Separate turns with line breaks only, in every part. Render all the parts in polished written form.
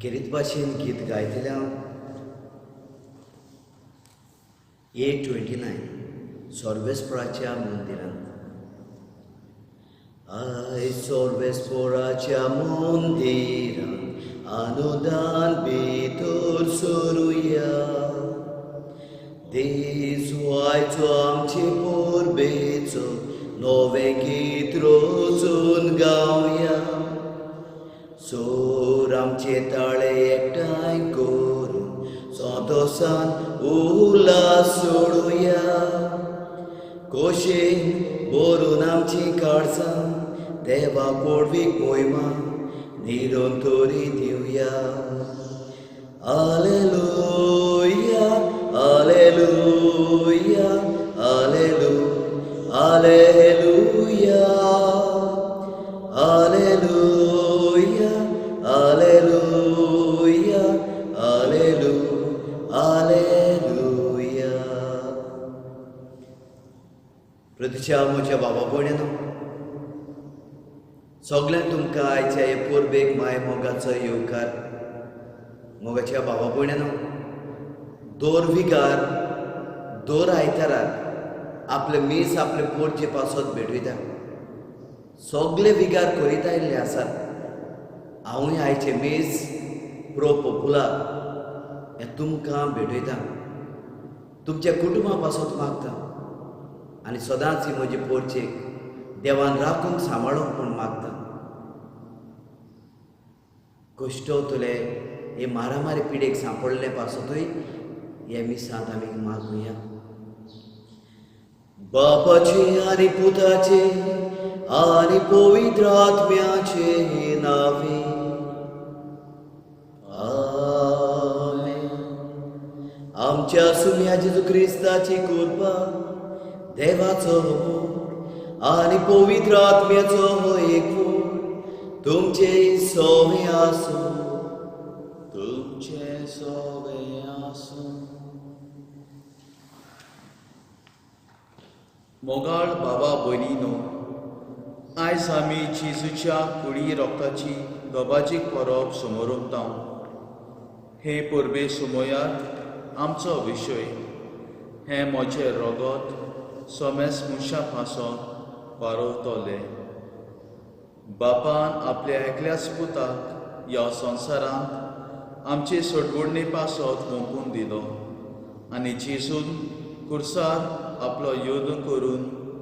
अखेरीत भाशेन गीत गायतलें हांव A29 सोर्वेस्पोराच्या मंदिरांत. आय सोर्वेस्पोराच्या मंदिरांत अनुदान भितर सरुया. देजू आयचो आमचे पोरबेचो नवें गीत रोजून गावया. सोर आमचे ताळे एकठांय करून संतोषान उल्हास सोडुया. खोशेन भरून आमची काळजां देवा पडवीक मोहिमा निरंतरी दिवया. Hallelujah hallelujah hallelujah hallelujah hallelujah hallelujah hallelujah hallelujah. प्रतीच्या म्हज्या बाबा भयणीनो, सगळ्यांक तुमकां आयच्या हे पोरबेक माय मोगाचो येवकार. मोगाच्या बाबा भयणीनो, दर विगार दर आयताराक आपले मीस आपले पोटचे पासत भेटयता. सगळे विगार करीत आयिल्ले आसात. हांवूय आयचे मीस प्रो पॉपुलर हें तुमकां भेटयता. तुमच्या कुटुंबा पासत मागता आनी सदांच ही म्हजी पोरचेक देवान राखून सांबाळूंक म्हूण मागता. कश्टवतले हे मारामारी पिडेक सांपडले पासतूय हे मिसांत आमी मागुया. बापाचे आनी पुताचे आनी पवित्र आत्म्याचे नावे आमेन. आमच्या सुम्या जेजू क्रिस्ताची कृपा, देवाचो मोग आनी पवित्र आत्म्याचो एकवट तुमचे सगळे आसूं. तुमचे सगळे आसूं.
मोगाळ बाबा भयणीनो, आयज आमी जेजूच्या कुडी रोगताची दोबाजीक परब समोरुंताव. हे परबे सुमोयात आमचो विशय. हें म्हजें रगत सोमेस मनशा पासोन वारोवतले. बापान आपल्या एकल्याच पुताक ह्या संवसारांत आमचे सोडवडणे पासत मोकून दिलो आनी जेजून कुर्सार आपलो योद करून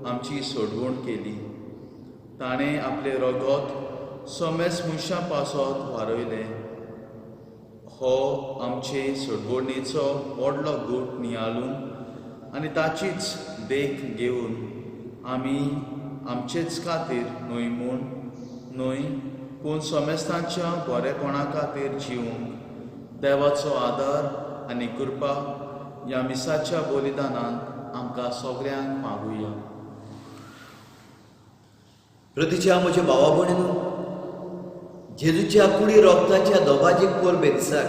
आमची सोडवण केली. ताणें आपले रगत सोमेस मनशा पासत वारयलें. हो आमचे सोडवणेचो व्हडलो गूट नियाळून आनी ताचीच देख घेवन आमी आमचेच खातीर न्हय म्हूण न्हय पूण सोमेस्तांच्या बरेपणा खातीर जिवंक देवाचो आदार आनी कृपा ह्या मिसाच्या बलिदानांत आमकां सगळ्यांक मागुया.
प्रतीच्या म्हज्या भावा भयणीनो, जेजूच्या कुडी रोगताच्या दोबाजीक परबे दिसाक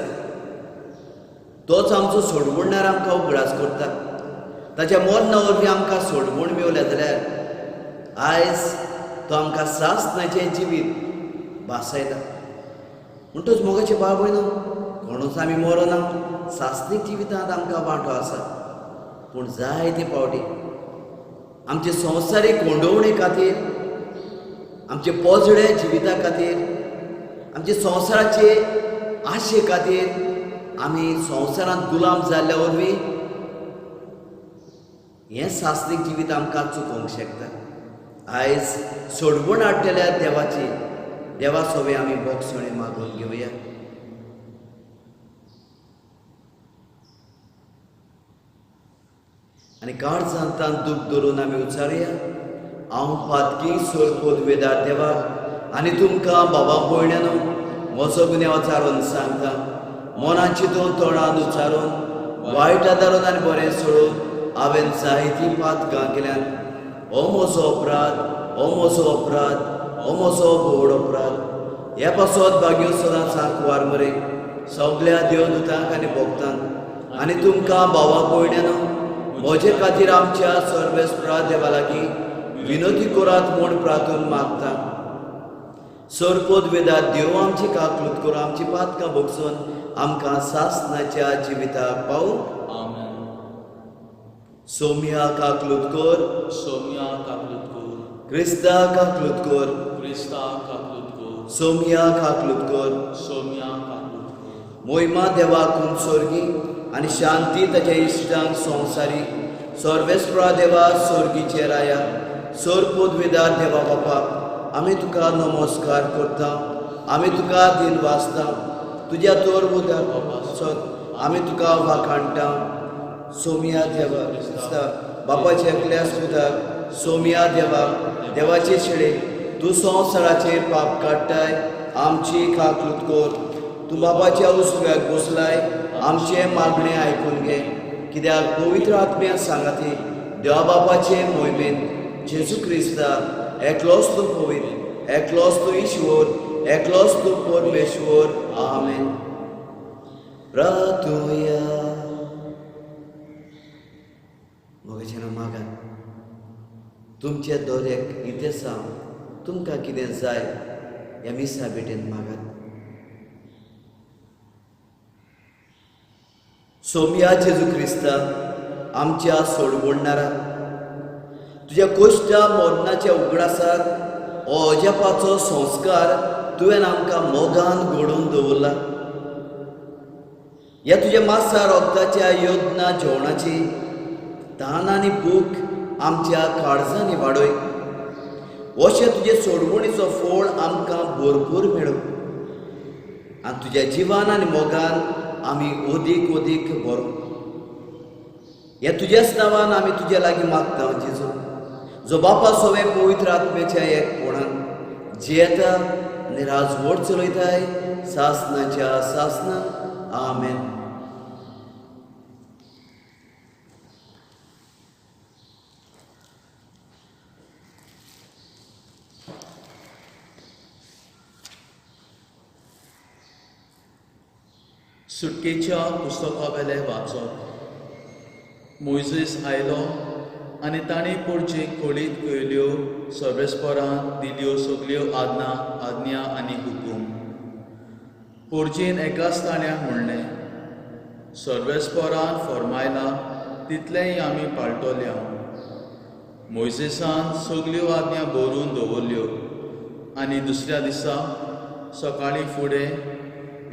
तोच आमचो सोडवणदार आमकां उगडास करता. ताच्या मरणा वरवीं आमकां सोडवण मेवल्या जाल्यार आयज तो आमकां सासणाचें जिवीत भासयता. म्हणटच मोगाचे भाव भयणो, कोणूच आमी मरोना. सासणीक जिवितांत आमकां वांटो आसा, पूण जायते फावटी आमचे संवसारीक कोंडवणे खातीर, आमचे पोजडे जिविता खातीर, आमचे संवसाराचे आशे खातीर आमी संवसारांत गुलाम जाल्ल्या वरवीं हें सासणीक जिवीत आमकां चुकोवंक शकता. आयज सोडवण हाडटल्या देवा सोबे आमी बोगसणे मागून घेवया. आनी काळजांतान दूख धरून आमी उचारया. हांव पातकी सोरपोद वेदार देवाक आनी तुमकां बाबा भयण्यानो म्हजो गुन्यांव विचारून सांगता. मनान चिंतून तोंडान उचारून वायट आदारून आनी बरें सोडून हांवें जायतीं पातकां केल्यान. हो म्हजो अपराध, हो म्हजो अपराध, हो म्हजो व्हड अपराध. हे पासत भाग्यो सदांच सांकवार मरे सगळ्या देवदूतांक आनी भक्तांक आनी तुमकां भावा भयण्यानो म्हजे खातीर आमच्या सर्वेस्परा देवा लागीं विनोदी करात म्हूण प्रार्थून मागता. सोरपोद वेदात देव आमची काकलूत करून आमची पातकां भोगसून आमकां सासनाच्या जिविताक पावू.
आमेन.
सोम्या काकलूत कर.
सोम्या काकलूत कर.
क्रिस्ता काकलूत कर.
क्रिस्ता काकलूत कर.
सोम्या काकलूत कर.
सोम्या काकलूत कर.
मोहिमा देवाकून सोर्गी आनी शांती ताच्या इश्टांक संवसारीक. सर्वेस्परा देवा सोर्गीचे राया, सोरपोद वेदार देवा बापा, आमी तुका नमस्कार करता, आमी तुका दिन वाचता, तुज्या तोर उदार बापा आमी तुका वाखाणटा. सोम्या देवा क्रिस्ता बापाचे एकल्या सुदाक, सोम्या देवा देवाचे शेळे, तूं संवसाराचेर पाप काडटाय, आमची काकलूत कर. तूं बापाच्या उसव्याक बसलाय, आमचे मागणें आयकून घे. कित्याक पवित्र आत्म्या सांगाती देवा बापाचे मोहिमेन जेजू क्रिस्ता एकलोच तूं पवित्र, एकलोच तूं ईश्वर, एकलोच तूं परमेश्वर. आमेन. प्रार्थुया. मोगाचें मागात तुमचे दरेक इतिहासा तुमकां कितें जाय ह्या मिसा बेटेन मागात. सोम्या जेजू क्रिस्ता आमच्या सोडवणारा, तुज्या कोश्टा मरणाच्या उगडासाक अजापाचो संस्कार तुवें आमकां मोगान घडोवन दवरला. ह्या तुज्या मासा रोगताच्या योजना जेवणाची तान आनी भूक आमच्या काळजांनी वाडय. अशें तुजे सोडवणीचो फळ आमकां भरपूर मेळो आनी तुज्या जिवान आनी मोगान आमी ओदीक ओदीक बरो. ह्या तुज्याच नांवान आमी तुजे लागीं मागता जेजू, जो बापा सवे पवित्र आत्म्याच्या एकपणान जियेता आनी राजवट चलयताय सासनाच्या सासनान. आमेन.
सुटकेच्या पुस्तका वेले वाचप. मोइसेस आयलो आनी ताणें पुढचे खोलीत कयल्यो सर्वेस्परान दिल्यो सगल्यो आज्ञा आनी हुकूम. पुरजेन एकाच ताण्याक म्हणलें, सर्वेस्परान फरमायला तितलेंय आमी पाळटले. मोइसेसान सगल्यो आज्ञा बरोवन दवरल्यो आनी दुसऱ्या दिसा सकाळीं फुडें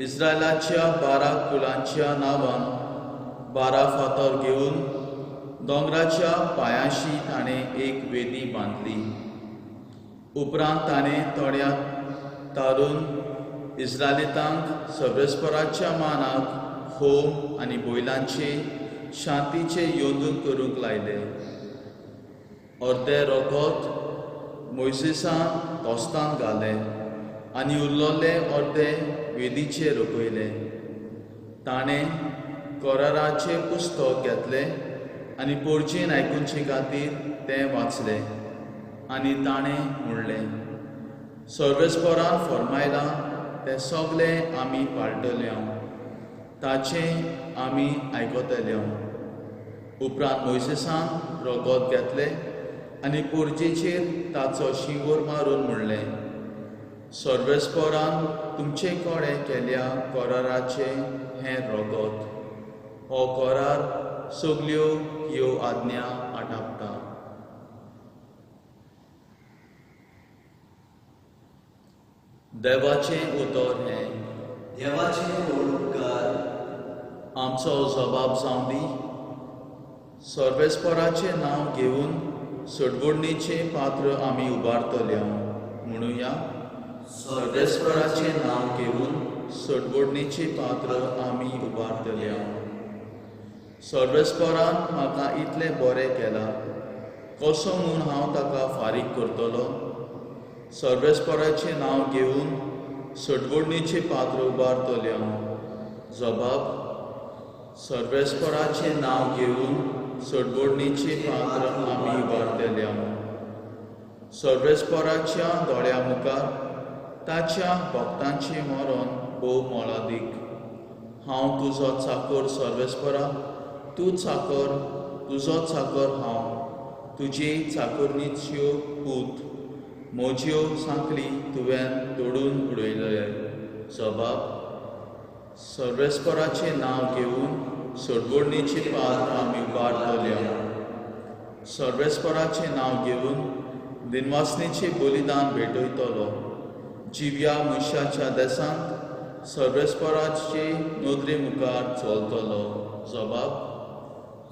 इस्रायलाच्या 12 कुलांच्या नांवान 12 फातर घेवन दोंगराच्या पांयाशी ताणें एक वेदी बांदली. उपरांत ताणें तोड्यांत तारून इस्रायलितांक सर्वेस्पराच्या मानाक होम आनी बैलांचे शांतीचे योंदून करूंक लायले. अर्दे रोगोत मोइसेसान तोस्तान घालें आनी उरलोले अर्दे वेदीचेर रोखयले. ताणें कोराराचें पुस्तक घेतलें आनी पोरचेन आयकुनचे खातीर तें वाचलें आनी ताणें म्हणलें, सर्वेस्परान फरमायलां तें सगलें आमी पाळटले, ताचें आमी आयकतले. उपरांत मोइसेसान रोगोत घेतलें आनी पोरजेचेर ताचो शिंगोर मारून म्हणलें, सर्वेस्परान तुमचे कोडे केल्या कोराराचे हें रोगोत. हो कोरार सगल्यो ह्यो आज्ञा आटापता. देवाचें उतर हें.
देवाचे उपकार.
आमचो जबाब जावं दी. सर्वेस्पराचें नांव घेवन सोडवणीचें पात्र आमी उबारतले. म्हणुया, सर्वेस्पराचें नांव घेवन सोडवणीचें पात्र आमी उबारतले. सर्वेस्परान म्हाका इतलें बरें केलां, कसो म्हूण हांव ताका फारीक करतलो. सर्वेस्पराचें नांव घेवन सोडवणीचें पात्र उबारतले. जबाब. सर्वेस्पराचें नांव घेवन सोडवणीचें पात्र आमी उबारतले. सर्वेस्पराच्या दोळ्या मुखार ताच्या भक्तांचें मरण भोव मोलादीक. हांव तुजो चाकर सर्वेस्परा, तूं चाकर, तुजो चाकर हांव, तुजे चाकरणीच्यो पूत. मोजयो सांकली तुवें तोडून उडयले. जबाब: सर्वेस्पराचें नांव घेवन सोडवणीची पात्र आमी उबारतल्या. सर्वेस्पराचें नांव घेवन दिनवासनेचें बलिदान भेटयतलो. जिव्या मनशाच्या देसांत सर्वेस्पराचे नोदरे मुखार चलतलो. जबाब: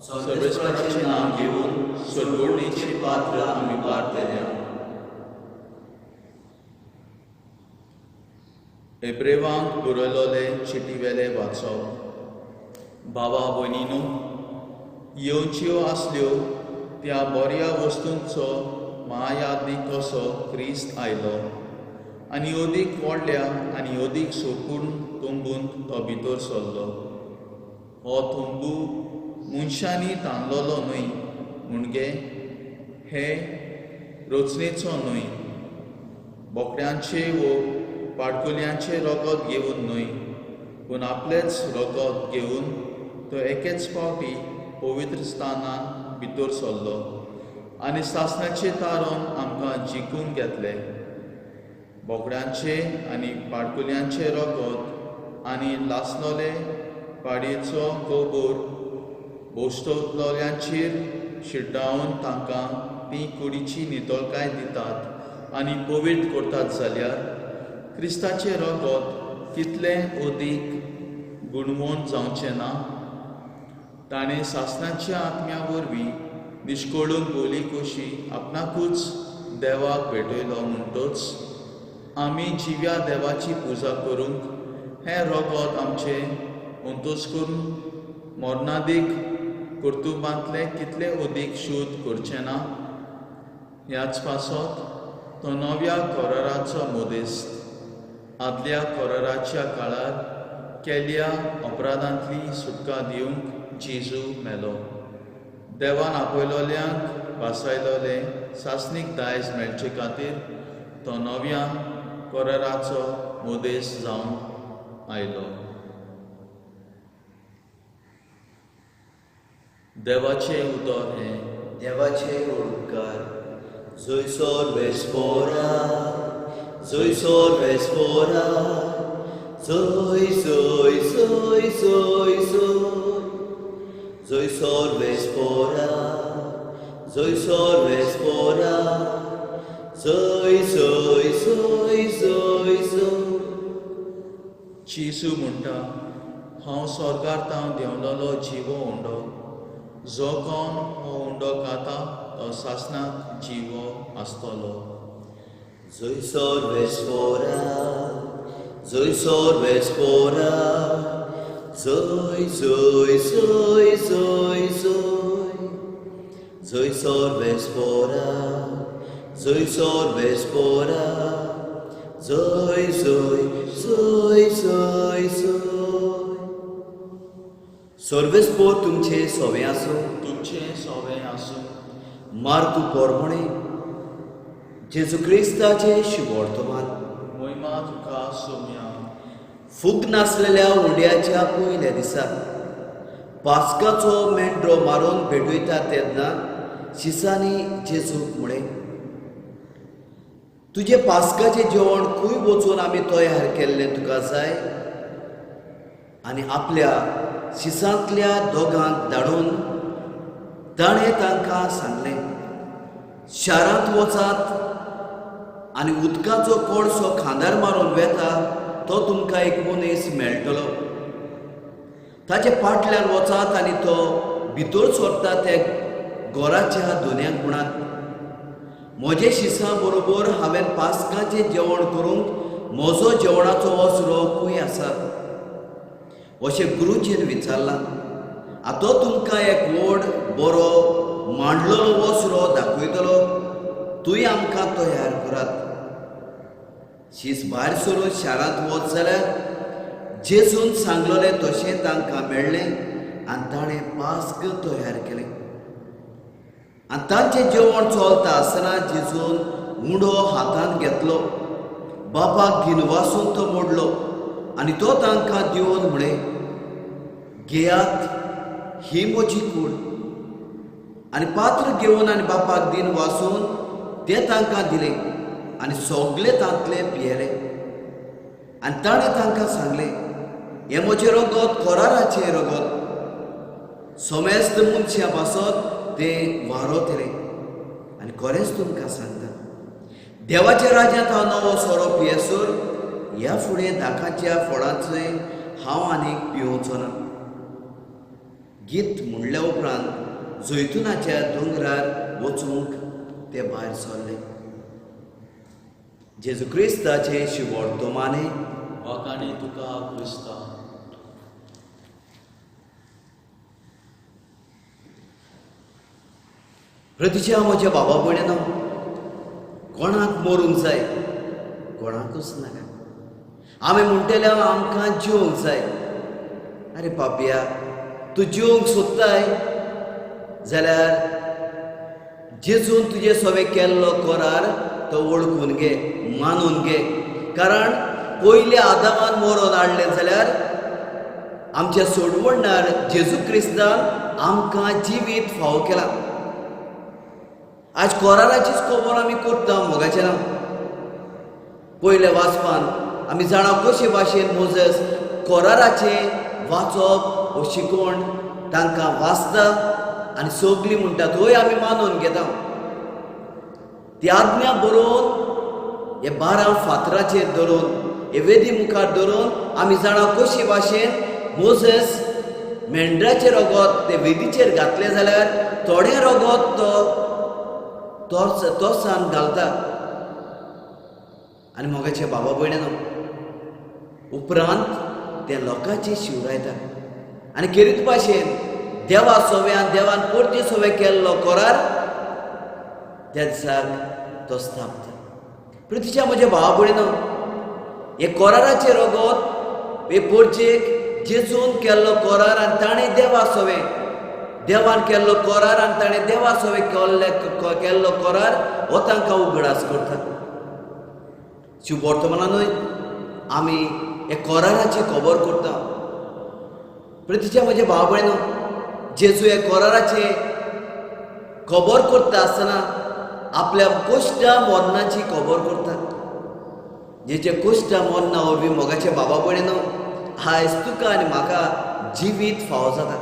सर्वेस्पराचें नांव घेवन सोडवणीची पात्र आमी उबारतल्या. एब्रेवांक बरयलोले चिटीवेले वाचप. भावा भयणीनो, येवच्यो आसल्यो त्या बऱ्या वस्तूंचो महायादीक कसो क्रिस्त आयलो आनी अदीक व्हडल्या आनी अदीक सोपून तुंबून तो भितर सरलो. हो तुंबू मनशांनी ताणलोलो न्हय, म्हणजे हे रचनेचो न्हय, बोकड्यांचे वो पाडकुल्यांचे रगत घेवन न्हय, पूण आपलेच रगत घेवन तो एकेच फावटी पवित्र स्थानांत भितर सरलो आनी सासणाचे तारण आमकां जिखून घेतले. बोकड्यांचे आनी पाडकुल्यांचे रगत आनी लासलोले पाडयेचो गोबोर बोश्टोतलोल्यांचेर शिड्डावन तांकां ती कुडीची नितळकाय दितात आनी पवित्र करतात जाल्यार क्रिस्ताचें रगत कितलें अदीक गुणवंत जावचें ना. ताणें सासणाच्या आत्म्या वरवीं निश्कोळून बोली कशी आपणाकूच देवाक भेटयलो म्हणटच आमी जिव्या देवाची पुजा करूंक हें रगत आमचें अंतोस करून मोरनादीक कर्तुबांतलें कितलें अदीक शोध करचें ना. ह्याच पासत तो नव्या कराराचो मोदेस्त आदल्या कराराच्या काळार केल्ल्या अपराधांतली सुटका दिवंक जेजू मेलो. देवान आपयलोल्यांक वासायलोले सासणीक दायज मेळचे खातीर तो नव्या कराराचो मोदेस्त जावन आयलो. देवाचें उतर हें.
देवाचे ओडकार. जयसोर वेस्पोरा, जयसोर वेस्पोरा, जय जय जय जय जय. जयसोर वेस्पोरा, जयसोर वेस्पोरा, जय जय जय जय जय.
जेजू म्हणटा, हांव स्वर्गांत देंवलोलो जिवो उंडो. जो कोण हो उंडो खाता तो सासणाक जिवो आसतलो.
जयसोर वेस्पोरा, जयसोर वेस्पोरा, जय जय जय जय जय. जयसोर वेस्पोरा, जयसोर वेस्पोरा, जय जय जय जय जय. सर्वेस्पोर तुमचे सोवे आसूं.
तुमचें सोवें आसूं.
मार्क पोरमोणे जेजू क्रिस्ताचे शुभ वर्तमान.
महिमा तुका सोम्या.
फूग नासलेल्या उंड्याच्या पयल्या दिसा पास्काचो मेंढरो मारून भेटयता तेन्ना शिसांनी जेजूक म्हळें, तुजें पास्काचें जेवण खंय वचून आमी तयार केल्लें तुका जाय? आनी आपल्या शिसांतल्या दोगांक धाडून ताणें तांकां सांगलें, शारांत वचात आनी उदकाचो कोळसो खांदार मारून वेता तो तुमकां एक मनीस मेळटलो. ताचे फाटल्यान वचात आनी तो भितर सरता त्या घराच्या दोनयांक म्हणात, म्हजे शिसां बरोबर हांवें पास्काचें जेवण करूंक म्हजो जेवणाचो वसरो खंय आसा? अशें गुरूजीन विचारलां. आतां तुमकां एक व्हड बरो मांडलोलो वसरो दाखयतलो, तुय आमकां तयार करात. शीस भायर सरून शारांत वच जाल्यार जेजून सांगलोलें तशें तांकां मेळ्ळें आनी ताणें पास्क तयार केलें. आनी तांचें जेवण चलता आसतना जेजून उंडो हातांत घेतलो, बापाक घेवन वासून तो मोडलो आनी तो तांकां दिवन म्हळें, घेयात, ही म्हजी कूड. आनी पात्र घेवन आनी बापाक दिन वासून तें तांकां दिलें. आनी सोगले तांतले पियेले. आनी ताणें तांकां सांगलें, हें म्हजें रगत कोराराचें रगत. सोमेस्त मनशां पासत तें वारोतलें. आनी खरेंच तुमकां सांगता, देवाच्या राज्यांत हांव नवो सोरो पियेसर ह्या फुडें दाकाच्या फळांचें हांव आनीक पिवचो ना. गीत म्हणल्या उपरांत जैतुनाच्या दोंगरार वचूंक ते भायर सरले. जेजू क्रिस्ताचे शिवोर्तमाने
वाकाणी तुका क्रिस्ता.
प्रतीच्या म्हज्या बाबा भयणीनो, कोणाक मरूंक जाय, कोणाकूच नाका. आमी म्हणटले आमकां जिवंक जाय. अरे पापिया, तूं जिवंक सोदताय जाल्यार जेजून तुजे सवे केल्लो करार तो वळखून घे, मानून घे. कारण पयले आदामान मरोन हाडलें जाल्यार आमच्या सोडवणदार जेजू क्रिस्तान आमकां जिवीत फावो केला. आज कोराराचीच खबर आमी करता, मोगाचें ना. पयले वाचपान आमी जाणा कशे भाशेन मोजस कोराराचें वाचप वो शिकोवन तांकां वाचता आनी सगलीं म्हणटा थंय आमी मानून घेता. ती आज्ञा बरोवन हे 12 फातराचेर धरून, हे वेदी मुखार धरून आमी जाणा कशे भाशेन मोजस मेंढराचें रगत ते वेदीचेर घातलें जाल्यार थोडें रगत तोर्सान घालता. आनी मोगाचे बाबा भयणीनो, उपरांत ते लोकांची शिवरायता. आनी खेरीत भाशेन देवा सोव्यान देवान परती सोवे केल्लो करार त्या दिसाक तो स्थापता. प्रतीच्या म्हज्या भावा भयणीनो, हे कराराचें रगत हे परचेक जेजून केल्लो करार आनी ताणें देवान केल्लो करार आनी ताणें देवा सोवे केल्लो करार हो तांकां उगडास करता. शिव वर्तमानानूय आमी हे कराराची खबर करता. प्रतीच्या म्हज्या भावा भयणीनो, जेजू हे कराराचे खबर करता आसतना आपल्या कोश्टा मरणाची खबर करता. जेचे कोश्टा मरना वरवीं मोगाचे बाबा भयणीनो, आयज तुका आनी म्हाका जिवीत फावो जाता.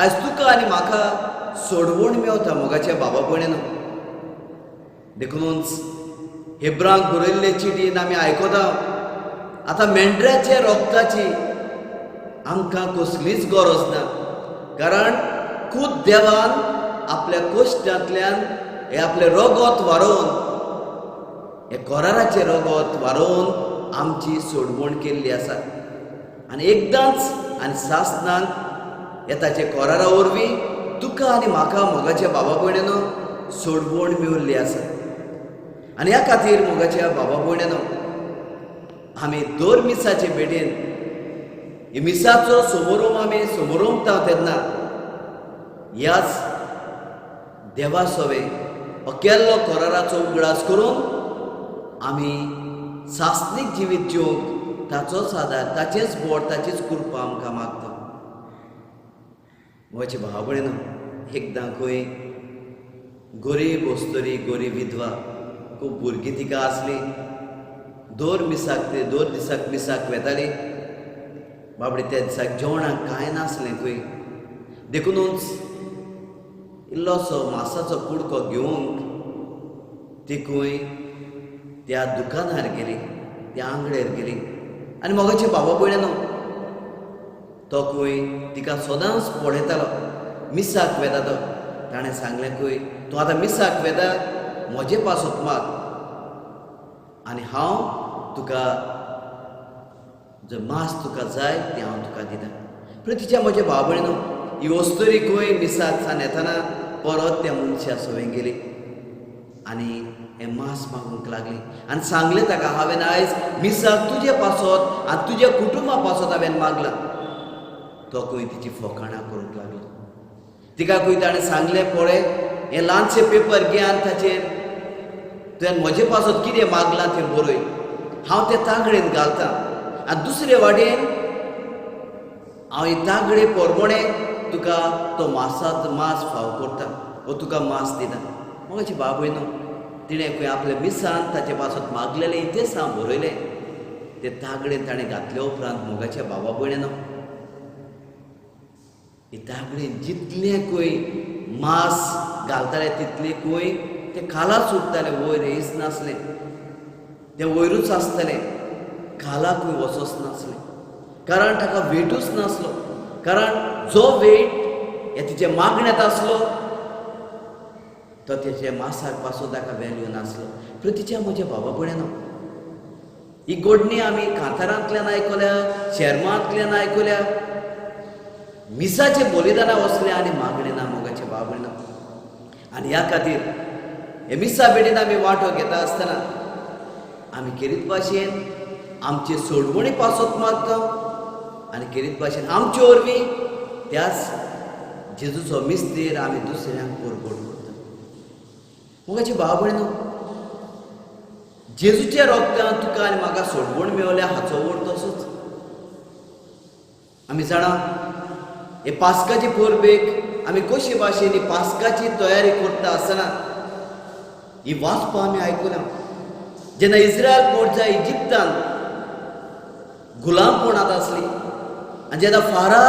आयज तुका आनी म्हाका सोडवण मेवता. मोगाचे बाबा भयणीनो, देखूनच हेब्रांक बरयल्ले चिटीन आमी आयकता, आतां मेंढऱ्याच्या रोगताची आमकां कसलीच गरज ना. कारण खूद देवान आपल्या कोश्टांतल्यान हे आपलें रगत व्हारोवन, हे कराराचें रगत व्हारोवन आमची सोडवण केल्ली आसा. आनी एकदांच आनी सासणांक येताचे करारा वरवीं तुका आनी म्हाका मोगाच्या बाबा भयणीनो सोडवण मेवल्ली आसा. आनी ह्या खातीर मोगाच्या बाबा भयणीनो, आमी दर मिसाचे भेटेन हे मिसाचो समारोप आमी समारोपता तेन्ना ह्याच देवा सोवे केल्लो कराराचो उगडास करून आमी सासणीक जिवीत जिवंक ताचोच आदार, ताचेच बोड, ताचीच कृपा आमकां मागता. म्हजे भाव भयणीनो, एकदां खंय गरीब वस्तरी, गरीब विधवा, खूब भुरगीं तिका आसली. दर दिसाक मिसाक वेताली. बाबडे त्या दिसाक जेवणाक कांय नासलें खंय. देखूनच इल्लोसो मांसाचो कुडको घेवंक ती खंय त्या दुकानार गेली, त्या आंगडेर गेली. आनी मोगाचे बाबा भयणीनो, तो खंय तिका सदांच पळयतालो. मिसाक वेता तो. ताणें सांगलें खंय, तूं आतां मिसाक वेता, म्हजे पासत माग आनी हांव तुका जर मांस तुका जाय तें हांव तुका दितां. प्रतीच्या म्हज्या भाव भयणीनो, ही वस्तरी खंय मिसाक सान येताना परत त्या मनशा सवें गेली आनी हें मांस मागूंक लागली. आनी सांगलें ताका, हांवें आयज मिसाक तुजे पासत आनी तुज्या कुटुंबा पासत हांवें मागलां. तो खंय तिची फकाणां करूंक लागलो. तिका खंय ताणें सांगलें, पळय हें ल्हानशें पेपर घे आनी ताचेर तुवें म्हजे पासत कितें मागलां तें बरय. हांव तें तागडेन घालतां आनी दुसरे वाटेन हांव हे तागडे पोरमोणे तुका तो मांस फाव करता वो तुका मांस दिता. म्हजे भाव भयणो, तिणें खंय आपल्या मिसान ताचे पासत मागलेले इतेच हांव बरयले ते तागडेन ताणें घातले उपरांत मोगाच्या भावा भयणीनो हे तागडेन जितलें खंय मांस घालताले तितलें खंय ते खाला सुट्टाले वयर हेच नासलें ते वयरूच आसतालें खाला खंय वचोच नासलें कारण ताका वेटूच नासलो कारण जो वेट हे तिचे मागण्यांत आसलो तो तेचे मांसाक पासून ताका व्हॅल्यू नासलो प्रतीच्या म्हज्या भावा भयणीनो ही गोडणी आमी कांतारांतल्यान आयकल्या शर्मांतल्यान आयकल्या मिसाचे बलिदाना वचले आनी मागणे ना मोगाचे भाव भयणीनो आनी ह्या खातीर हे मिसा बेडीन आमी वांटो घेता आसतना आमी खेरीत भाशेन आमचे सोडवणी पासत मागता आनी खेरीत भाशेन आमचे वरवीं त्याच जेजूचो मिस्तेर आमी दुसऱ्यांक परगोड करता मोगाचे भाव भयणीनो जेजूच्या रोगतान तुका आनी म्हाका सोडवण मेवल्या हाचो अर्थ तसोच आमी जाणा हे पास्काचे परबेक आमी कशे भाशेन ही पास्काची तयारी करता आसतना ही वाचपां आमी आयकल्या जेन्ना इस्रायल पोरजा इजिप्तान गुलामपणांत आसली आनी जेन्ना फारा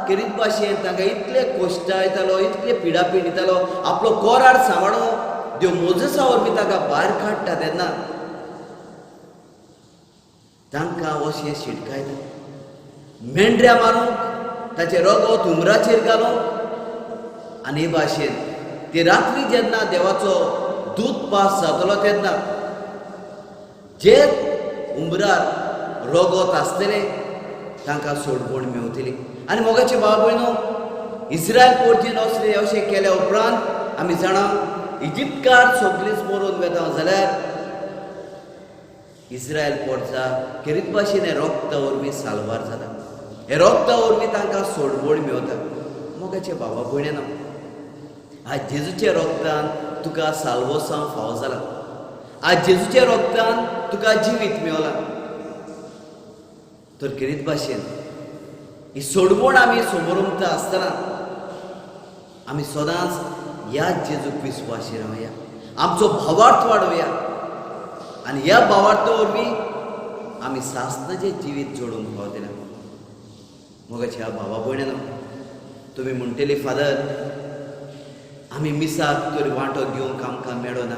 खेरीत भाशेन तांकां इतले कश्ट येतालो इतले पिडापीड दितालो आपलो कोराड सांबाळून देव मोजसा वरवीं ताका भायर काडटा तेन्ना तांकां अशें शिटकायता मेंढऱ्या मारूंक ताचे रगत हुमराचेर घालूंक आनी हे भाशेन ती रात्री जेन्ना देवाचो दूत पास जातलो तेन्ना जे हुमरार रगत आसतले तांकां सोडवण मेवतली आनी मोगाचे भाव भयणो इस्रायल पोरजीन असले अशें केल्या उपरांत आमी जाणा इजिप्तकार सगळींच मरून वेता जाल्यार इस्रायल पोरजा खेरीत भाशेन हे रोगता वरवीं साल्वार जाता हे रोगता वरवीं तांकां सोडवण मेवता मोगाचे भावा भयणीनो आज जेजूच्या रोगतान तुका साल्वोसां फाव जाला आज जेजूच्या रोगतान तुका जिवीत मेवला तर खेरीत भाशेन ही सोडवण आमी समोरुंकता आसतना आमी सदांच ह्या जेजूक विस्वासी रावया आमचो भावार्थ वाडोवया आनी ह्या भावार्था वरवीं आमी सासणाचें जिवीत जोडूंक पावतले मोगाच्या भावा भयणीनो तुमी म्हणटली फादर आमी मिसाक तर वांटो घेवंक आमकां मेळना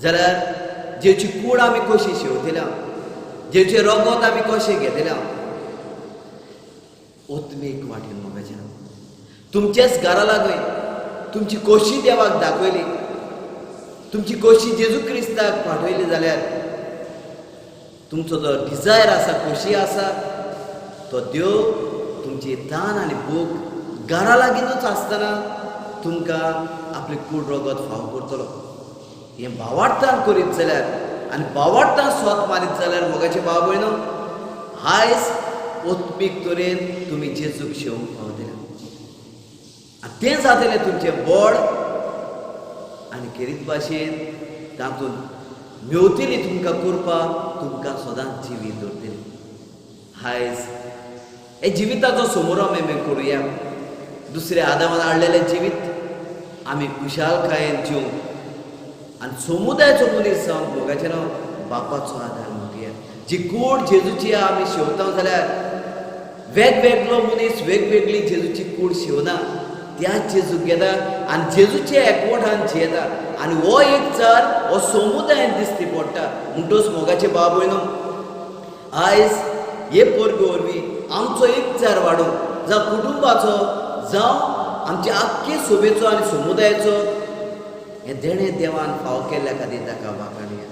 जाल्यार जेची कूड आमी कशी शेवतल्या जेचे रगत आमी कशें घेतल्या ओत्मीक वाटेन मोगाच्या तुमचेच घरा लागय तुमची कोशी देवाक दाखयली तुमची कोशी जेजू क्रिस्ताक पाठयली जाल्यार तुमचो जो डिझायर आसा खोशी आसा तो देव तुमची तान आनी भूक घरा लागींच आसतना तुमकां आपली कूड रगत फाव करतलो हें भावार्थान करीत जाल्यार आनी भावार्थान स्वत मारीत जाल्यार मोगाचे भाव भयणो आयज ओत्मीक तरेन तुमी जेजूक शेवंक पावतले आनी तें जातलें तुमचें बळ आनी खेरीत भाशेन तातूंत मेवतली तुमकां करपा तुमकां सदांच जिवीत दवरतली आयज हे जिविताचो समोरम आमी करुया दुसऱ्या आदामान हाडलेलें जिवीत आमी खुशालकायेन जिवंक आनी समुदायाचो मनीस जावंक मोगाचें नांव बापाचो आदार मागुया जी कूड जेजूची आमी शेवता जाल्यार वेगवेगळो मनीस वेगवेगळी जेजूची कूड शेवना त्याच जेजूक घेता आनी जेजूचे एकवटान जियेता आनी हो एकचार हो समुदायान दिसती पडटा म्हणटच मोगाचे भाव भयणो आयज हे परबे वरवीं आमचो एकचार वाडोवंक जावं कुटुंबाचो जावं आमच्या आख्खे सोबेचो आनी समुदायाचो हें देणें देवान फाव केल्ल्या खातीर ताका वाखाणया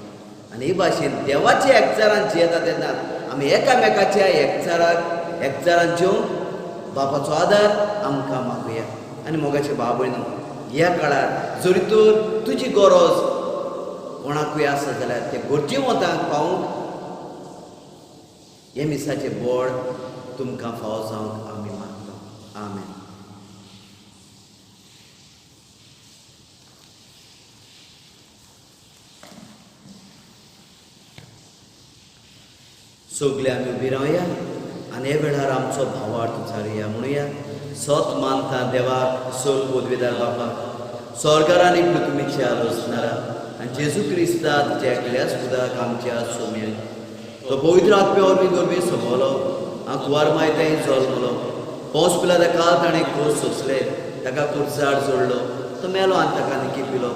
आनी हे भाशेन देवाच्या एकचारान जियेता तेन्ना आमी एकामेकाच्या एकचारान जिवंक बापाचो आदार आमकां मागुया आनी मोगाचे भाव भयणो ह्या काळार जरी तर तुजी गरज कोणाकूय आसा जाल्यार ते गरजेवंतांक पावूंक हे मिसाचें बळ तुमकां फाव जावंक आमी मागता आमेन सगळे आमी उबी रावया आनी हे वेळार आमचो भावार्थ उचारुया म्हणुया सत मानता देवाक सोल बोदवेदार बापाक स्वर्गार आनी पृथ्वीचे आलोचणारा आनी जेजू क्रिस्तांत जे एकल्याच उदक आमच्या सोम्यान तो पवित्र आत्म्या वरवीं गरबी सोबलो हांव कुवार मायताय जल्मलो पोंस पिला त्या काल ताणें खोस सोंसले ताका कुर्सार जोडलो तो मेलो आनी ताका निकी पिलो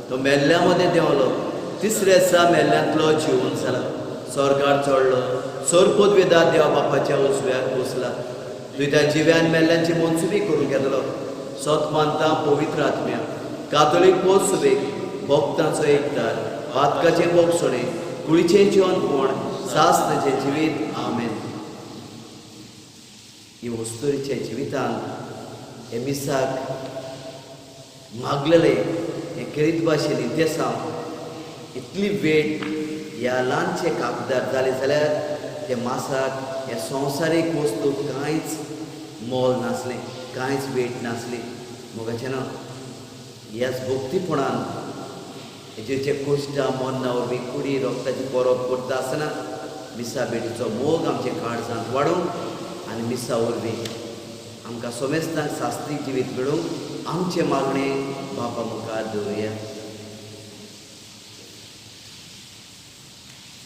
तो मेल्ल्या मदें देंवलो तिसऱ्या दिसा मेल्ल्यांतलो जिवंत जाला स्वर्गार चडलो सोरपोत वेदात देवा बापाच्या उजव्याक बसला तुवें त्या जिव्यान मेल्ल्यांची मनसुबी करून घेतलो सत मानता पवित्र आत्म्या कातोलीक पोस सुबेक भक्तांचो एकतार पातकाचे बोगसणे कुळीचें जेवणपण सासनाचें जिवीत आमेन. ही वस्तुरीच्या जिवितांत हे मिसाक मागलेले हे करीत भाशेन इतिहासांत इतली वेट ह्या ल्हानशे कागदार जाले जाल्यार ते मासाक हे संवसारीक वस्तू कांयच मोल नासलें कांयच वेट नासली मोगाचें ना ह्याच भक्तीपणान हेजेचे कोश्टा मोन्ना वरवीं कुडी रोगताची परब करता आसतना मिसा बेटीचो मोग आमचे काळजांत वाडूंक आनी मिसा वरवीं आमकां सोमेस्तांक सास्त्रीक जिवीत मेळूंक आमचें मागणें बापा मुखार दवरुया.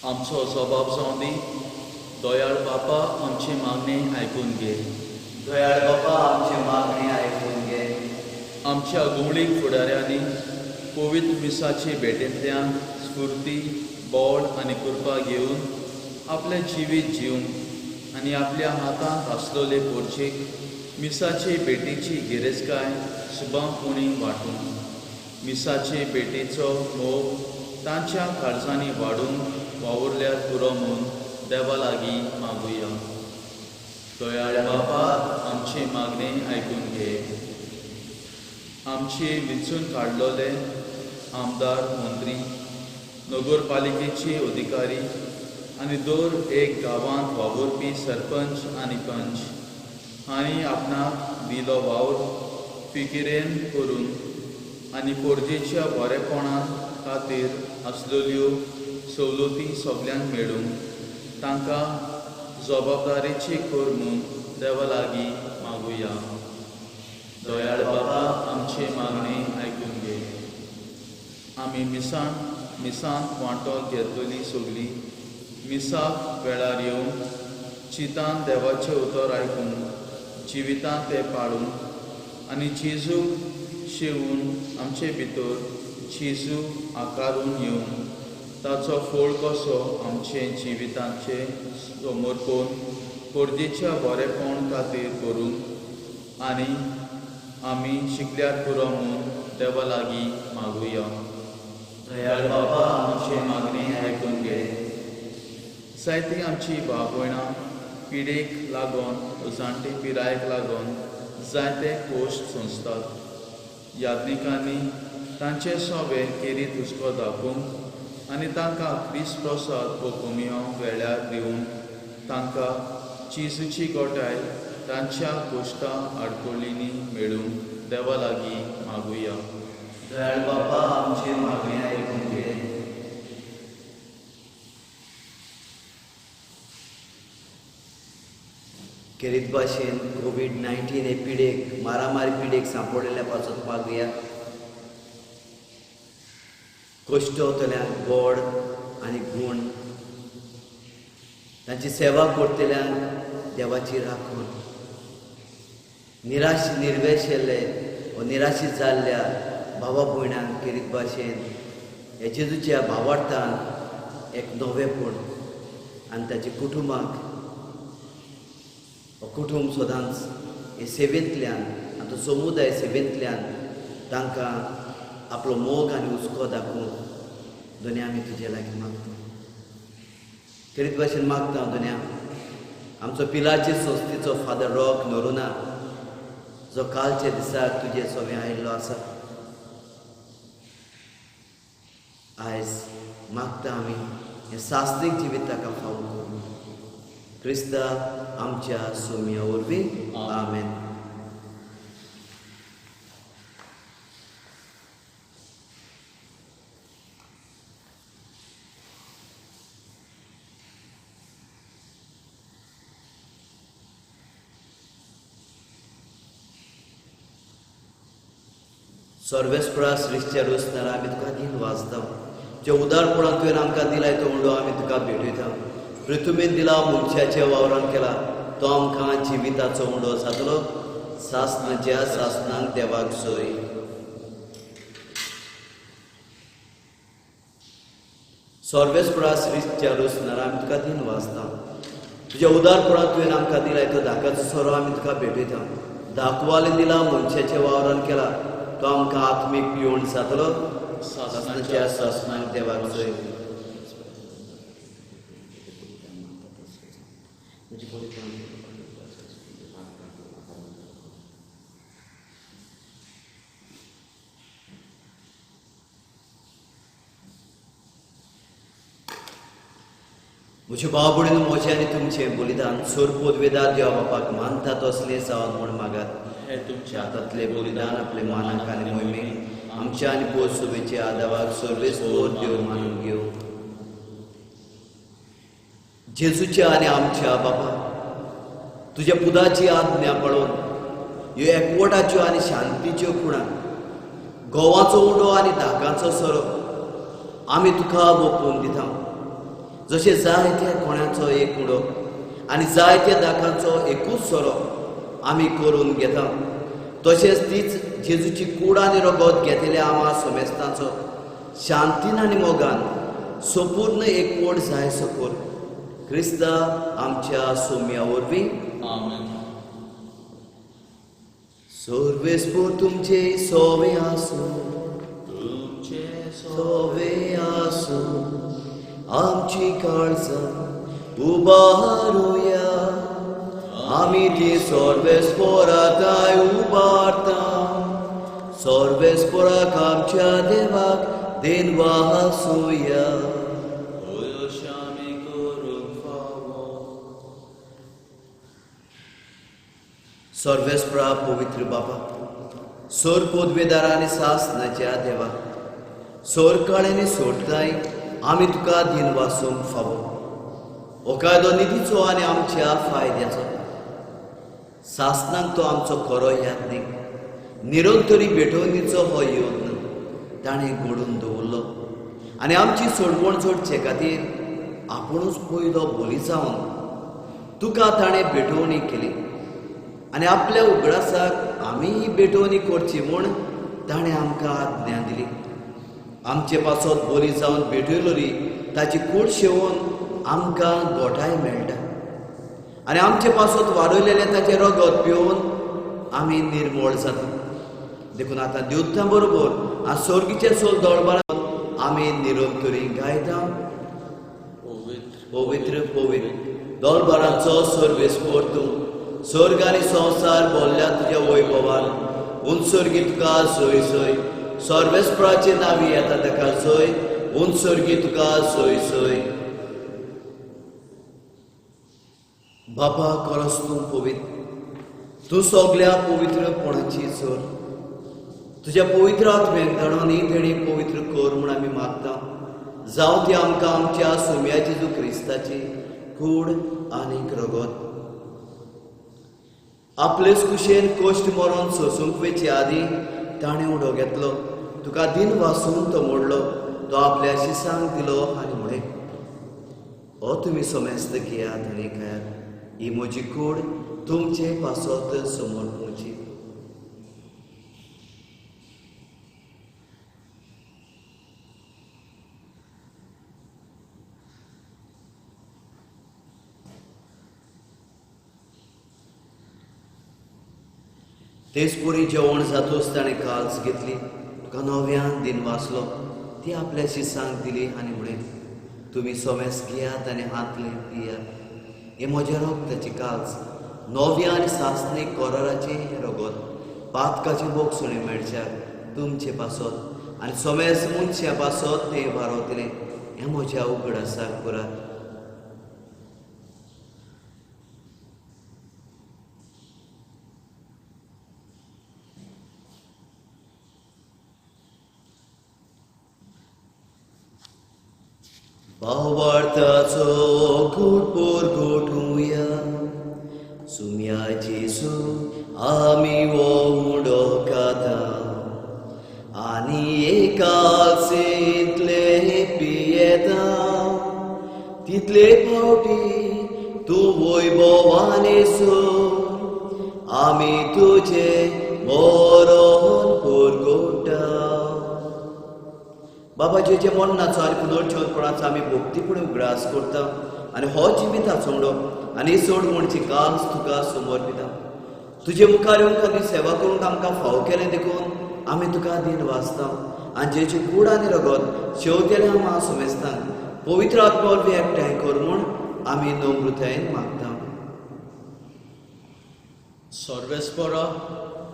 आमचो जबाब जावन दी दयाळ बापा आमची मागणी आयकून घे.
दयाळ बापा आमचे मागणी आयकून घे.
आमच्या गुवळीक फुडाऱ्यांनी पवित्र मिसाचे भेटेंतल्यान स्फूर्ती बोड आनी कृपा घेवन आपलें जिवीत जिवंक आनी आपल्या हातांत आसलोले पोरचेक मिसाचे भेटीची गिरेजकाय सुबांपणी वांटूंक मिसाचे भेटीचो मोग तांच्या काळजांनी वाडून वावुरल्यार पुरो म्हूण देवा लागीं मागुया. दयाळ बापा आमची मागणी आयकून घे. आमचे वेंचून काडलोले आमदार मंत्री नगरपालिकेचे अधिकारी आनी दर एक गांवांत वावुरपी सरपंच आनी पंच हांणी आपणाक दिलो वावर फिकिरेन करून आनी पोरजेच्या बरेपणा खातीर आसलेल्यो सवलती सगल्यांक मेळूंक तांकां जबाबदारेची कर म्हूण देवा लागीं मागुया. दयाळ बाबा आमची मागणी आयकून घे. आमी मिसांत वांटो घेतलेली सगळी मिसाक वेळार येवन चितान देवाचें उतर आयकून जिवितांत तें पाळून आनी जेजू शेवून आमचे भितर जेजू आकारून येवन ताचो फळ कसो आमचे जिवितांचे समर्पण पोरजेच्या बरेपण खातीर करून आनी आमी शिकल्यार पुरो म्हूण देवा लागीं मागुया. दयाळ बाबा आमची मागणी आयकून घे. जायतीं आमची भाव भयणां पिडेक लागून जाणटे पिरायेक लागून जायते कोश्ट सोंसतात. याज्ञिकांनी तांचे सोबे केरीत हुस्को दाखोवंक आनी तांकां क्रिस्त प्रसाद पोकुमियो वेळार दिवन तांकां जेजूची गोठाय तांच्या कोश्टां आडकोळींनी मेळूंक देवा लागीं मागुया.
दयाळ बापा आमची मागणी आयकून घे. केरीत भाशेन कोविड-19 हे पिडेक मारामारी पिडेक सांपडलेल्या पासत मागुया. कोश्टवतल्यांक गोड आनी गूण तांची सेवा करतल्यांक देवाची राखण निर्वेशिल्ले व निराशीत जाल्ल्या भावा भयणांक केरीत भाशेन हे जेजूच्या भावार्थान एक नवेपण आनी ताच्या कुटुंबाक हो कुटुंब सदांच हे सेवेंतल्यान आनी तो समुदाय सेवेंतल्यान तांकां आपलो मोग आनी हुस्को दाखोवंक दोनी आमी तुजे लागीं मागता. केरीत भाशेन मागता दोन्या आमचो पिलाचे संस्थेचो फादर रॉक नोरुना जो कालच्या दिसाक तुजे सोबे आयिल्लो आसा. आयज मागता आमी हे सास्त्रीक जिवीत ताका फावो करूं. क्रिस्ता आमच्या सोम्या वरवीं आमेन. सर्वेस्परा सृश्टीच्या रचणार आमी तुका दिन वाचता. जे उदारपणान तुवें आमकां दिलाय तो म्हणून आमी तुका भेटयता. पृथ्वीन दिला मनशाच्या वावरान केला तो आमकां जिविताचो उंडो जातलो. सासणाच्या सासणांक देवाक सोय. सर्वेस्परा सृश्टीच्या रचणार आमी तुका दिन वाचता. तुज्या उदारपणान तुवें आमकां दिलाय तो धाकाचो सोरो आमी तुका भेटयता. धाकवाले दिला मनशाच्या वावरान केला तो आमकां आत्मीक पिवण जातलो. सासणाच्या सासणांक देवाक सोय. म्हज्या भाव भयणीनो, म्हजें आनी तुमचें बलिदान सोर पोदवेदार देवा बापाक मानता तसलें जावन म्हूण मागात.
हे तुमच्या
हातांतले बलिदान आपले मानाक आनी मोहिमेक आमच्या आनी पोस सुबेचे आदावाक सर्वेस्पोर देव मानून घेव. जेजूच्या आनी आमच्या बापा, तुज्या पुदाची आज्ञा पळोवन ह्यो एकवटाच्यो आनी शांतीच्यो खुणा, गोवाचो उडो आनी धाकाचो सोरो आमी तुका ओपून दिता. जशें जायत्या कोण्याचो एक उडो आनी जायत्या दाखांचो एकूच सोरो आमी करून घेता, तशेंच तीच जेजूची कूड आनी रगत घेतिल्ल्या आमा सोमेस्तांचो शांतीन आनी मोगान संपूर्ण एकवट जाय सकोर क्रिस्ता आमच्या सोम्या वरवीं.
आमेन.
सर्वेस्पोर तुमचे सोवे आसूं,
तुमचे
सोवे आसूं, आमची काळजां उबारुया. आमी ती सर्वेस्पोराताय उबारता. सर्वेस्पोराक आमच्या देवाक देन वासूया.
आमी करूंक फावो.
सर्वेस्परा पवित्र बापा, सोर पोदवेदार आनी सासणाच्या देवा, सोर काळेनी सोडताय आमी तुका दिन वासूंक फावो. हो कायदो निधीचो आनी आमच्या फायद्याचो. सासणांक तो आमचो खरो यात्नीक निरंतरी भेटवणीचो हो यत्न ताणें घडोवन दवरलो आनी आमची सोडवण जोडचे खातीर आपुणूच पयलो बली जावन तुका ताणें भेटवणी केली आनी आपल्या उगडासाक आमीय भेटवणी करची म्हूण ताणें आमकां आज्ञा दिली. आमचे पासत बली जावन भेटयलोरी ताची कूड शेवून आमकां गोठाय मेळटा आनी आमचे पासत वाडयलेले ताचे रगत पिवून आमी निर्मळ जाता. देखून आतां देवतां बरोबर आज स्वर्गीचे सोल दळबारांत आमी निरंतरी गायता. पवित्र पवित्र दळबारांचो सर्वेस्पोर तूं, स्वर्ग आनी संवसार भरल्या तुज्या वैभवान. उंचसर्गी तुका सोय सोय. सर्वेस्पराचे नांवी येता ताका सोय. उंचसर्गी तुका सोय सोय. बापा खरोच तूं पवित्र. तूं सगळ्या पवित्रपणाची सोर. तुज्या पवित्र आत्म्याक धाडून ही देणी पवित्र कर म्हूण आमी मागता. जावं ती आमकां आमच्या सोम्या जेजू क्रिस्ताची कूड आनीक रगत आपलेच कुशेन कश्ट मरोन सोसूंक वेचे आदीं ताणें उडो घेतलो. तुका दिन वासून तो मोडलो. तो आपल्या शिसांक दिलो आनी म्हणे, हो तुमी सोमेस्त घेयात आनी खायात. ही म्हजी कूड तुमचे पासत समर्पूची. तेच पुरी जेवण जातूच ताणें काल्स घेतली. तुका नव्यान दिन वाचलो. ती आपल्या शिसांक दिली आनी म्हणे, तुमी सोमेस घेयात आनी हातले पियात. हे म्हज्या रगताची काल्स, नव्या आनी सासणीक कराराचे रगत पातकाचे बोगसणे मेळच्याक तुमचे पासत आनी सोमेस मनशा पासत ते वारवतले. हें म्हज्या उगडासाक करात. भावार्थाचो घोटपोर घोटुया. सुम्या जेसू आमी वो उडो खाता. तू वैभवानेसो आमी तुझे मरण पुरगोटा. बाबा जेजे मरणाचो आनी पुनर्जीवनपणाचो आमी भक्तीपणे उगडास करता आनी हो जिविताचो सोडो आनी सोडवणची काल तुका समर्पिता. तुजे मुखार येवन खातीर सेवा करूंक आमकां फाव केलें देखून आमी तुका दिन वाचता आनी जेचे कूड आनी रगत शेवतेले आमी सुमेस्तांक पवित्र आत्मा वरवीं एकठांय कर म्हूण आमी नम्रतायेन मागता.
सर्वेस्परा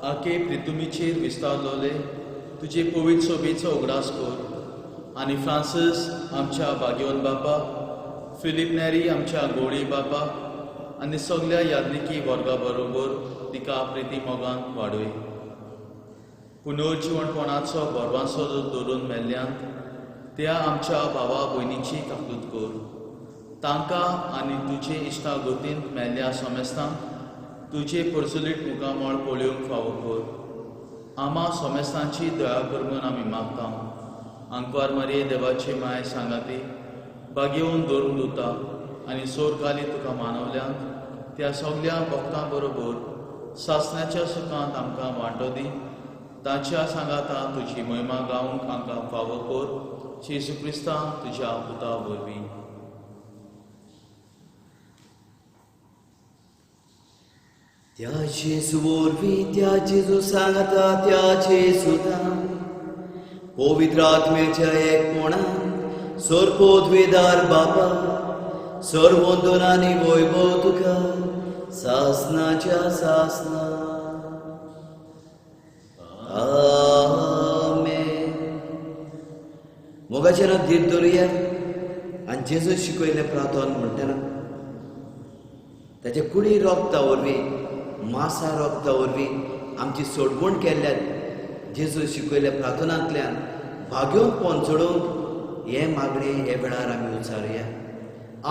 आके प्रितुमीचेर विस्तारलोले तुजे पवित्र सोबेचो उगडास कर आनी फ्रांसीस आमच्या भाग्यवन बापा, फिलीप नेरी आमच्या गोडी बापा आनी सगळ्या याज्ञिकी वर्गा बरोबर तिका प्रिती मोगान वाडय. पुनर्जीवनपणाचो बरवांसो धरून मेल्ल्यांक त्या आमच्या भावा भयणीची काकूत कर. तांकां आनी तुजे इश्टागतींत मेल्ल्या सोमेस्तांक तुजे पर्सुलीट मुखामळ पळोवंक फावो कर. आमा सोमेस्तांची दया कर म्हूण आमी मागता. आंकवार मारये देवाची माय सांगाती बागेवन धरून दोता आनी सोरकाली तुका मानवल्यांक त्या सगळ्या भक्तां बरोबर सासण्याच्या सुखांत आमकां वांटो दी. ताच्या सांगाता तुजी महिमा गावंक आमकां फावो कर. जेजू क्रिस्ता तुज्या पुता वरवीं.
त्या जेजू वरवीं त्या जेजू सांगाता त्या जेजूतां पवित्र आत्मेच्या एकपणान सर्पोद्वेदार बापा सर्वोंदन आनी वैभव तुका सासनाच्या सासना. आमेन. मोगाचें नांव धीर दवरुया आनी जेजू शिकयलें प्रार्थना म्हणटना ताचे कुडी रोगता वरवीं मासा रोगता वरवीं आमची सोडवण केल्ल्यान जेजू शिकयल्या प्रार्थनांतल्यान भाग्योन पोंचडूंक हे मागणे हे वेळार आमी उचारुया.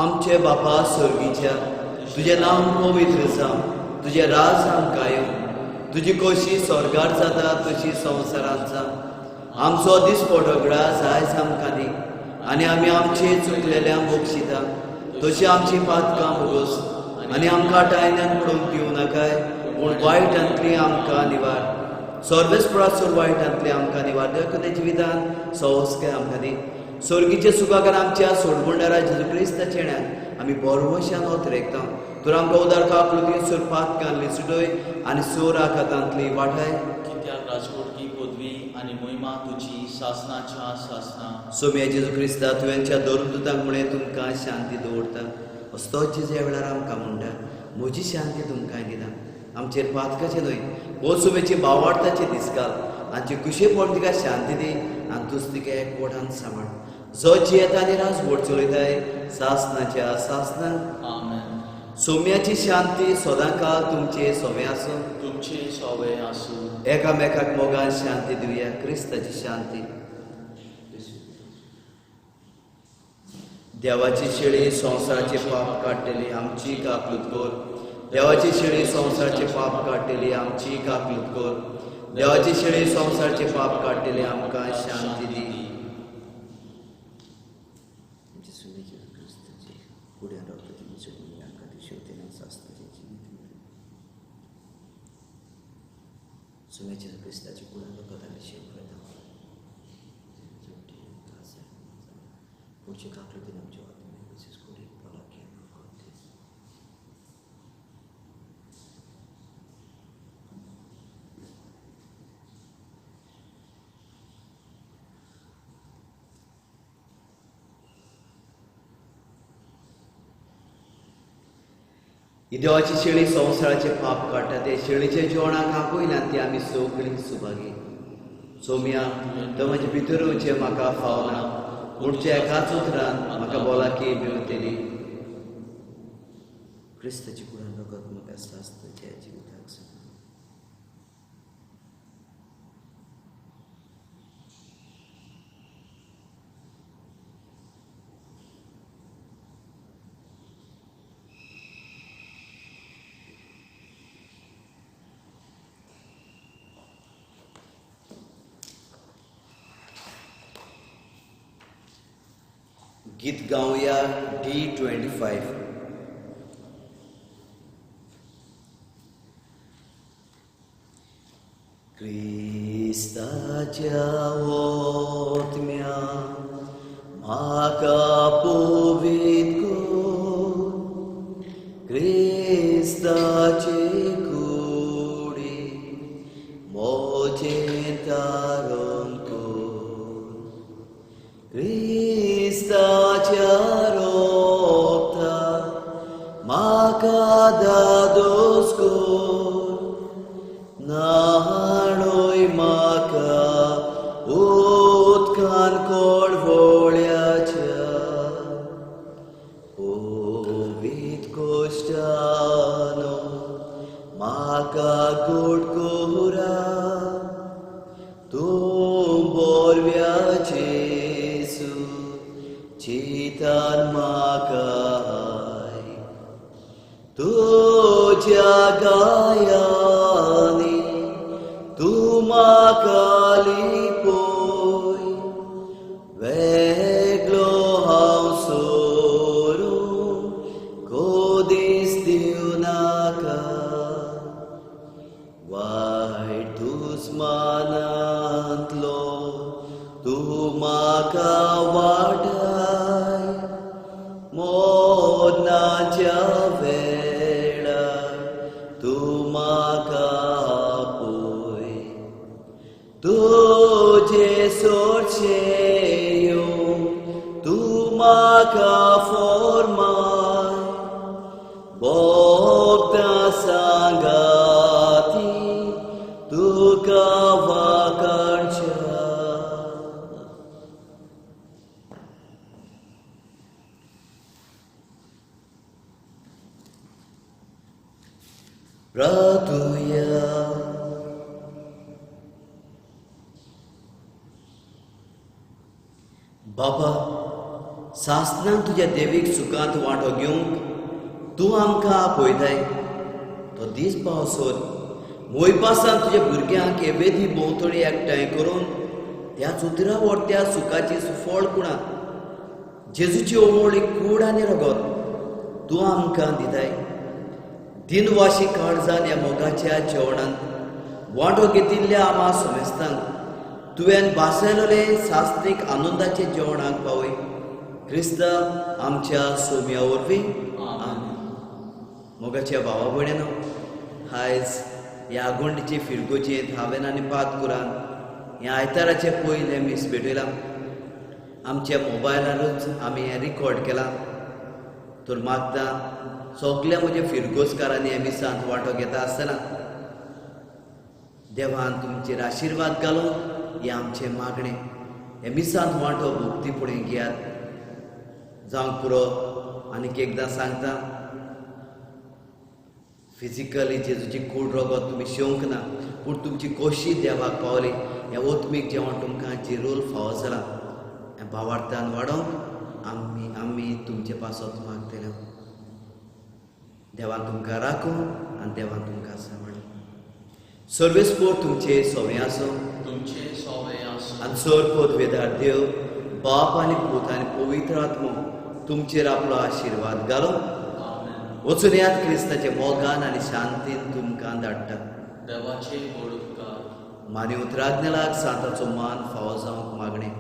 आमचे बापा स्वर्गीच्या तुजें नांव पवित्र जावं, तुजें राज आमकां येवं, तुजी कशी स्वर्गार जाता तशी संवसारांत जावं. आमचो दिसपडो ग्रास आयज आमकां दी आनी आमी आमचे चुकलेल्यांक बक्षिता तशी आमची पातकां भोगोस आनी आमकां टायन्यान पडूंक दिवं नाकाय पूण वायटांतली आमकां निवार. सर्वेस्पराचो वायटांतली आमकां निवार. देखुनाचें विधान संस्कार आमकां दी. स्वर्गीचे सुखाकार आमच्या सोडवणारा जेजू क्रिस्ताचे येण्याक आमी बरवशान ओतरेकता. तर आमकां उदार काकलुती सोर पातकांतली सुटय आनी सोर आकातांतली वाटाय.
कित्याक राजकोटकी पदवी आनी महिमा तुजी सासनाच्या सासना.
सोम्या जेजू क्रिस्ता तुवेंच्या दोरदूतांक म्हळें तुमकां शांती दवरता. असतोच जेजू ह्या वेळार आमकां म्हणटा म्हजी शांती तुमकां दिता. आमचेर पातकाचें न्हय हो सोबेची भावार्थाचे दिसकाल आमचे कुशेपण तिका शांती दी आनी तूंच तिका एकवटान सांबाळ. जो जियेता आनी राजवट चलयताय सासनाच्या सासना.
आमेन.
सोम्याची शांती सदांकाळ तुमचे सोबे आसूं.
तुमचे सोबे आसूं.
एकामेकाक मोगान शांती दिवया. क्रिस्ताची शांती. देवाची शेळी संवसाराचे पाप काडटली आमची काकलूत कर. देवाची शेळी संवसाराचे पाप काडटली आमची काकलूत कर. देवाची शेळी संवसाराचे पाप काडटली आमकां शांती दी. क्रिस्ताची कुडा लोकांनी शेवता पुढची काकलुती आमच्या वाटणे कोडी पलाकी ही देवाची शेळी संवसाराचे पाप काडटा. ते शेळीचे जेवणाक आपयल्यान ती आमी सगळीं सुभागी. सोम्या तो म्हजे भितर वयचे म्हाका फावना पुढच्या एकाच उतरान म्हाका बोलाकी मेळटली. क्रिस्ताची कुडा लोकांक म्हाका सासताच्या जिविताक सांग. गीत गावया D25. Cristaच्या ओतम्या म्हाका पवित कर, क्रिस्ताचे कुडी मोचें तारण कर. क्रिस्ताच्या रोगता म्हाका दादोस कर, नाणोय म्हाका उदकान कडवळ्याच्या. पवित कोश्टानो म्हाका गोड कोरा, तूं बोरव्याचे येसू चितान म्हाका हाय. तुज्या गायांनी तूं म्हाका लिपोय, वेगळो हांव सोडून कोदीस दिवं नाका. वायट दुस्मानांतलो तूं म्हाका वाटाय, मोडनाच्या वेळार तूं म्हाका आपय. तुजे सोडशे येवं तूं म्हाका फोर्माय, भोगता सांगाती तुका वाकडच्या. प्रार्थुया. बाबा, सासणांक तुज्या देवीक सुखांत वांटो घेवंक तूं आमकां आपयताय. तो दीस पावसोन मोयपासान तुज्या भुरग्यांक हे वेदी भोंवतणी एकठांय करून त्या उतरा व्हडत्या सुखाची फळ कुणा जेजूची ओमोळी कूड आनी रगत तूं आमकां दिताय. दिनवाशी काळजान ह्या मोगाच्या जेवणांत वांटो घेतिल्ल्या आमा समेस्तांक तुवें बासयलोले सास्त्रीक आनंदाचे जेवणाक पावय. क्रिस्ता आमच्या सोम्या वरवीं आमेन. मोगाच्या भावा भयणांनो, आयज ह्या आगोंडीचे फिरगोचेर हांवें आनी पात कुरान ह्या आयताराचे पयले मीस भेटयला. आमच्या मोबायलारूच आमी हें रिकॉर्ड केलां. तर मागता सगल्या म्हज्या फिरगोसकारांनी ह्या मिसांत वांटो घेता आसतना देवान तुमचेर आशिर्वाद घालूं हें आमचें मागणें. हे मिसांत वांटो भोगतीपणे घेयात. जावंक पुरो आनीक एकदां सांगता, फिजिकली जेजूची कूड रगत तुमी शेवंक ना, पूण तुमची कोशी देवाक पावली. हें ओतमीक जेवण तुमकां जिरोल फावो जालां. हें भावार्थान वाडोवंक आमी तुमचे पासत मागतले. देवान तुमकां राखूं आनी देवान तुमकां सांबाळ. सर्वेस्पोर तुमचे सोवें आसूं.
तुमचे सोवें आसूं.
आनी सर्वोद वेदार देव बाप आनी पूत आनी पवित्र आत्मो तुमचेर आपलो आशिर्वाद घालो.
आमेन.
वचून यात क्रिस्ताचे मोगान आनी शांतीन तुमकां धाडटा.
देवाचे व्हड उपकार.
मानी उतराज्ञलाक सांताचो मान फावो जावंक मागणें.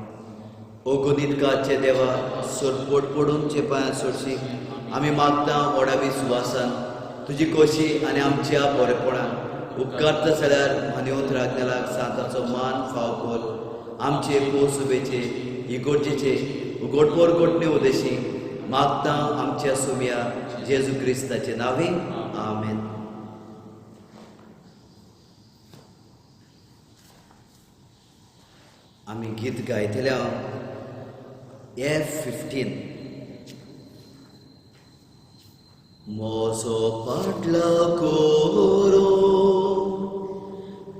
ओ गोदितकाचे देवा, सोडपोट पडून चेपांय सोडशी आमी मागता व्हडावी सुवासान तुजी कोशी आनी आमच्या बरेपणान उपकारता जाल्यार मान्योत राजनालाक सांताचो मान फाव कर. आमचे पोसुबेचे इगोर्जेचे उगोटपोर गोटणे उदेशी मागता आमच्या सुम्या जेजू क्रिस्ताचे नावे. आमेन. आमी गीत गायतले F15. मोसो फाटला कोरो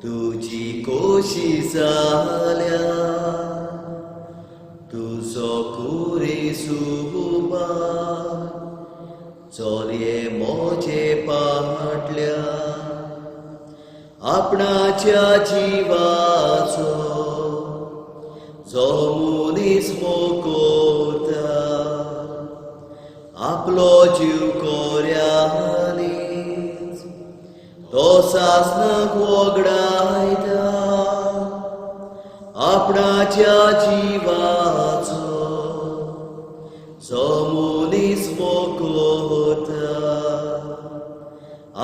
तुजी कोशी जाल्या, तुजो कुरी सुबा चोलये मोचे फाटल्या. आपणाच्या जिवाचो जो मनीस मोकोता आपलो जीव कोऱ्यानीच तो सासनाक वगडायता. आपणाच्या जिवाचो जो मनीस मोगता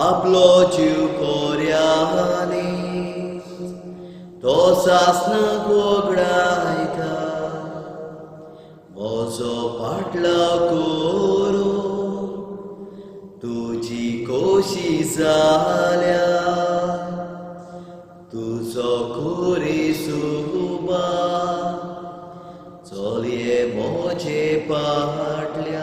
आपलो जीव कोऱ्यांनी तो सासनाक वगडायता म्हजो फाटलाव करून तुजी खोशी जाल्या तुजो खोरी सुबा चलये म्हजे फाटल्या